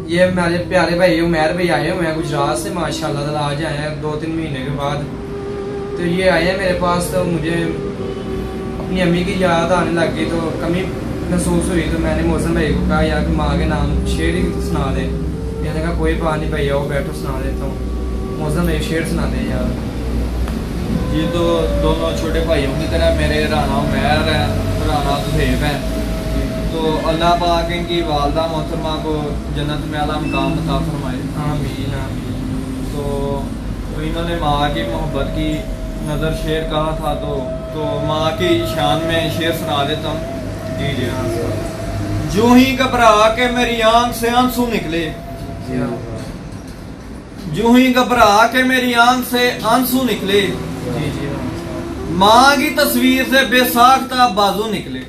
یہ ہمارے پیارے بھائی عمیر بھائی آئے ہوئے ہیں گجرات سے ماشاءاللہ آج آئے ہیں 2-3 مہینے کے بعد. تو یہ آئے ہیں میرے پاس تو مجھے اپنی امی کی یاد آنے لگ گئی تو کمی محسوس ہوئی تو میں نے محسن بھائی کو کہا یار کہ ماں کے نام شعر ہی سنا دے. میں نے کہا کوئی بات نہیں بھائی آؤ بیٹھو سنا دیتا ہوں. محسن بھائی شعر سنا دیں یار. یہ تو دونوں چھوٹے بھائیوں کی طرح میرے رانا عمیر ہے، رانا زہیب ہے. تو اللہ پاک ان کی والدہ محترمہ کو جنت میں اعلیٰ مقام عطا فرمائے. آمین آمین. تو انہوں نے ماں کی محبت کی نظر شعر کہا تھا تو ماں کی شان میں شعر سنا دیتا ہوں. جی جی ہاں. جو ہی گھبرا کے میری آنکھ سے آنسو نکلے، جو ہی گھبرا کے میری آنکھ سے آنسو نکلے، جی جی ماں کی تصویر سے بے ساختہ بازو نکلے.